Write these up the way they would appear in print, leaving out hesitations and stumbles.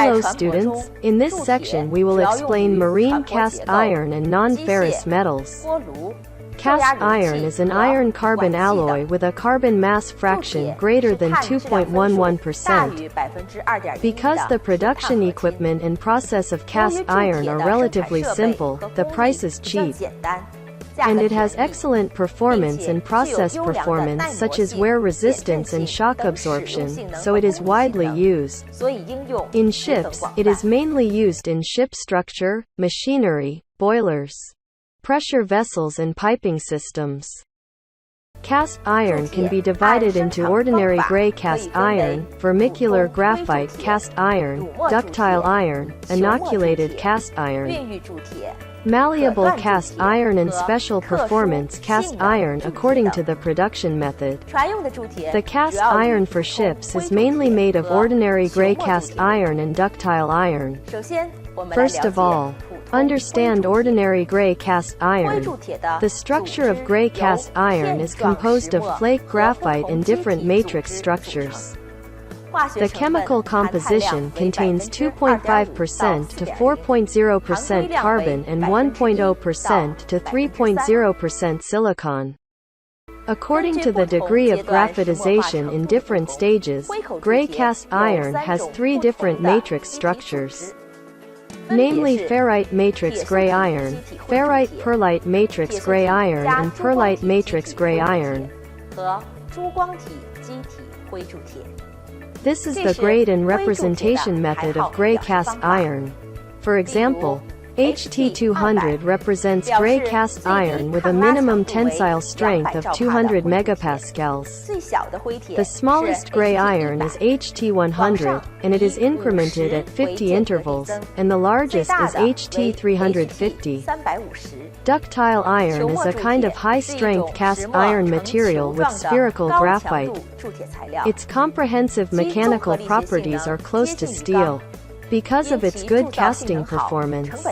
Hello students, in this section we will explain marine cast iron and non-ferrous metals. Cast iron is an iron-carbon alloy with a carbon mass fraction greater than 2.11%. Because the production equipment and process of cast iron are relatively simple, the price is cheap. And it has excellent performance and process performance such as wear resistance and shock absorption, so it is widely used. In ships, it is mainly used in ship structure, machinery, boilers, pressure vessels and piping systems. Cast iron can be divided into ordinary gray cast iron, vermicular graphite cast iron, ductile iron, inoculated cast iron, malleable cast iron and special performance cast iron according to the production method. The cast iron for ships is mainly made of ordinary gray cast iron and ductile iron. First of all, understand ordinary gray cast iron. The structure of gray cast iron is composed of flake graphite in different matrix structures. The chemical composition contains 2.5% to 4.0% carbon and 1.0% to 3.0% silicon. According to the degree of graphitization in different stages, gray cast iron has three different matrix structures, namely ferrite matrix gray iron, ferrite perlite matrix gray iron and perlite matrix gray iron. This is the grade and representation method of gray cast iron. For example, HT200 represents gray cast iron with a minimum tensile strength of 200 megapascals. The smallest gray iron is HT100, and it is incremented at 50 intervals, and the largest is HT350. Ductile iron is a kind of high-strength cast iron material with spherical graphite. Its comprehensive mechanical properties are close to steel. Because of its good casting performance,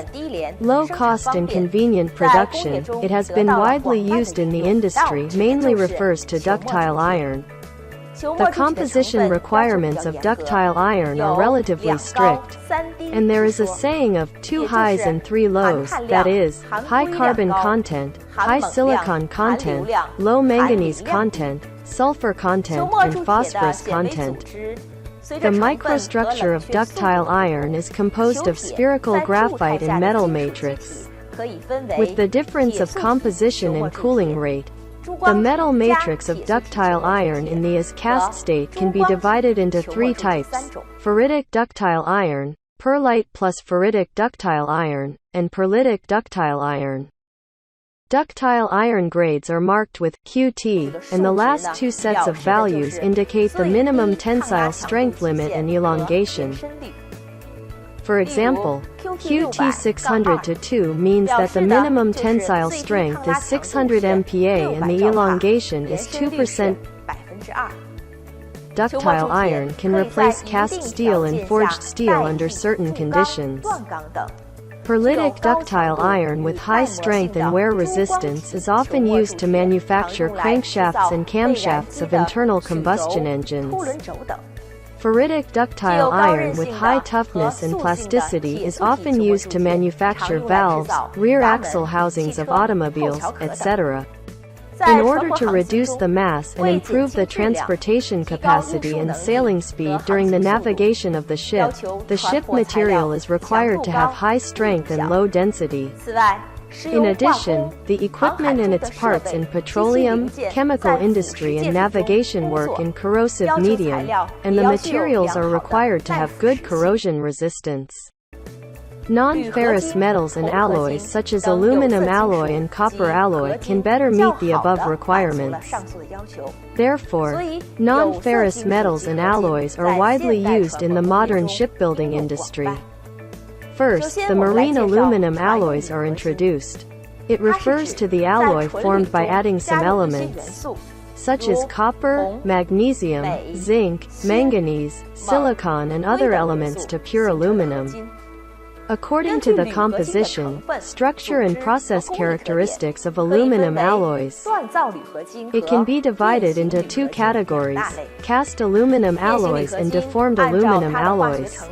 low cost and convenient production, it has been widely used in the industry, mainly refers to ductile iron. The composition requirements of ductile iron are relatively strict, and there is a saying of 2 highs and 3 lows, that is, high carbon content, high silicon content, low manganese content, sulfur content, and phosphorus content. The microstructure of ductile iron is composed of spherical graphite and metal matrix. With the difference of composition and cooling rate, the metal matrix of ductile iron in the as-cast state can be divided into 3 types: ferritic ductile iron, perlite plus ferritic ductile iron, and perlitic ductile iron. Ductile iron grades are marked with QT, and the last 2 sets of values indicate the minimum tensile strength limit and elongation. For example, QT 600-2 means that the minimum tensile strength is 600 MPa and the elongation is 2%. Ductile iron can replace cast steel and forged steel under certain conditions. Perlitic ductile iron with high strength and wear resistance is often used to manufacture crankshafts and camshafts of internal combustion engines. Ferritic ductile iron with high toughness and plasticity is often used to manufacture valves, rear axle housings of automobiles, etc. In order to reduce the mass and improve the transportation capacity and sailing speed during the navigation of the ship material is required to have high strength and low density. In addition, the equipment and its parts in petroleum, chemical industry and navigation work in corrosive medium, and the materials are required to have good corrosion resistance. Non-ferrous metals and alloys such as aluminum alloy and copper alloy can better meet the above requirements. Therefore, non-ferrous metals and alloys are widely used in the modern shipbuilding industry. First, the marine aluminum alloys are introduced. It refers to the alloy formed by adding some elements, such as copper, magnesium, zinc, manganese, silicon and other elements to pure aluminum. According to the composition, structure and process characteristics of aluminum alloys, it can be divided into 2 categories: cast aluminum alloys and deformed aluminum alloys.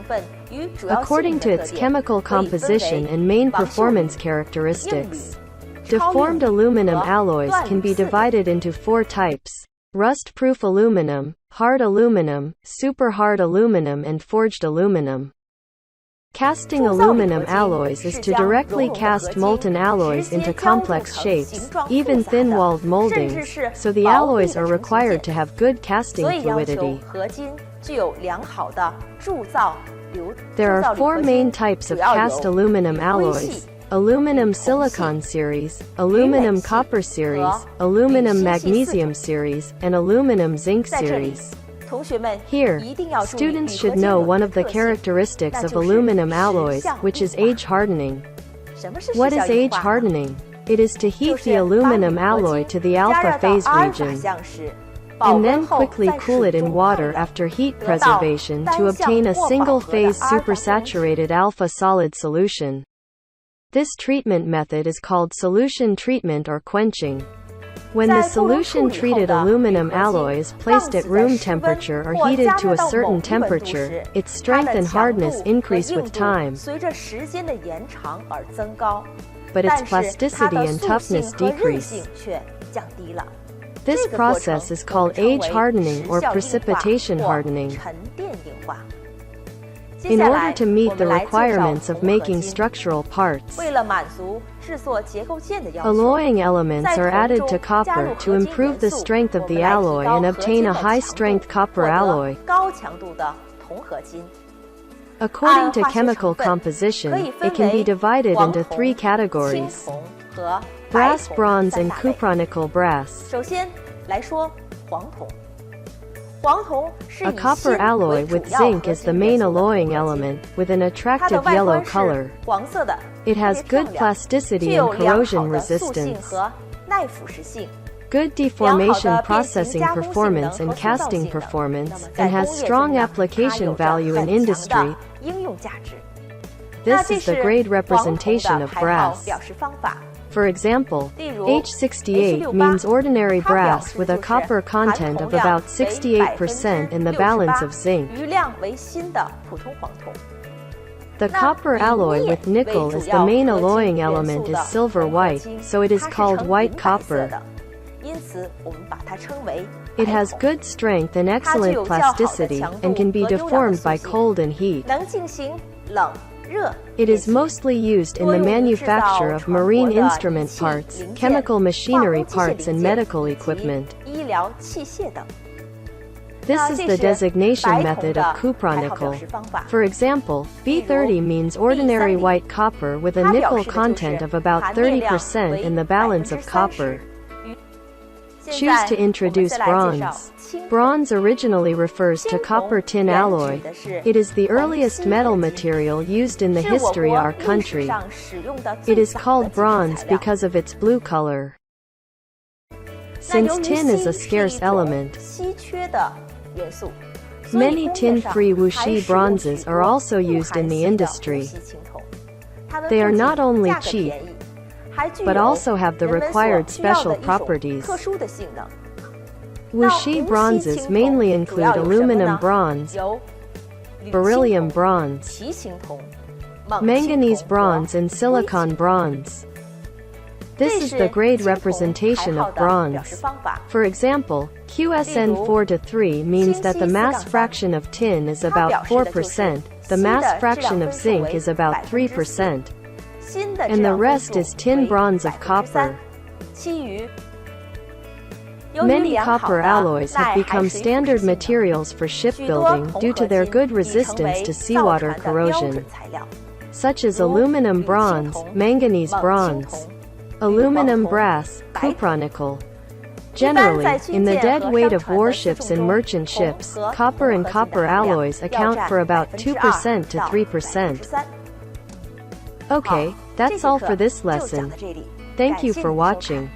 according to its chemical composition and main performance characteristics. Deformed aluminum alloys can be divided into 4 types: rust-proof aluminum, hard aluminum, super-hard aluminum and forged aluminum. Casting aluminum alloys is to directly cast molten alloys into complex shapes, even thin-walled moldings, so the alloys are required to have good casting fluidity. There are 4 main types of cast aluminum alloys: aluminum silicon series, aluminum copper series, aluminum magnesium series, and aluminum zinc series. Here, students should know one of the characteristics of aluminum alloys, which is age hardening. What is age hardening? It is to heat the aluminum alloy to the alpha phase region, and then quickly cool it in water after heat preservation to obtain a single-phase supersaturated alpha solid solution. This treatment method is called solution treatment or quenching. When the solution-treated aluminum alloy is placed at room temperature or heated to a certain temperature, its strength and hardness increase with time, but its plasticity and toughness decrease. This process is called age hardening or precipitation hardening. In order to meet the requirements of making structural parts, alloying elements are added to copper to improve the strength of the alloy and obtain a high-strength copper alloy. According to chemical composition, it can be divided into 3 categories: brass, bronze, and cupronickel brass. A copper alloy with zinc is the main alloying element, with an attractive yellow color. It has good plasticity and corrosion resistance, good deformation processing performance and casting performance, and has strong application value in industry. This is the grade representation of brass. For example, H68 means ordinary brass with a copper content of about 68% and the balance of zinc. The copper alloy with nickel as the main alloying element is silver white, so it is called white copper. It has good strength and excellent plasticity, and can be deformed by cold and heat. It is mostly used in the manufacture of marine instrument parts, chemical machinery parts and medical equipment. This is the designation method of cupronickel. For example, B30 means ordinary white copper with a nickel content of about 30% and the balance of copper. Choose to introduce bronze. Bronze originally refers to copper tin alloy. It is the earliest metal material used in the history of our country. It is called bronze because of its blue color. Since tin is a scarce element, many tin-free wuxi bronzes are also used in the industry. They are not only cheap, but also have the required special properties. Wuxi bronzes mainly include aluminum bronze, beryllium bronze, manganese bronze and silicon bronze. This is the grade representation of bronze. For example, QSN 4:3 means that the mass fraction of tin is about 4%, the mass fraction of zinc is about 3%, and the rest is tin bronze of copper. Many copper alloys have become standard materials for shipbuilding due to their good resistance to seawater corrosion, such as aluminum bronze, manganese bronze, aluminum brass, cupronickel. Generally, in the dead weight of warships and merchant ships, copper and copper alloys account for about 2% to 3%. Okay, that's all for this lesson. Thank you for watching.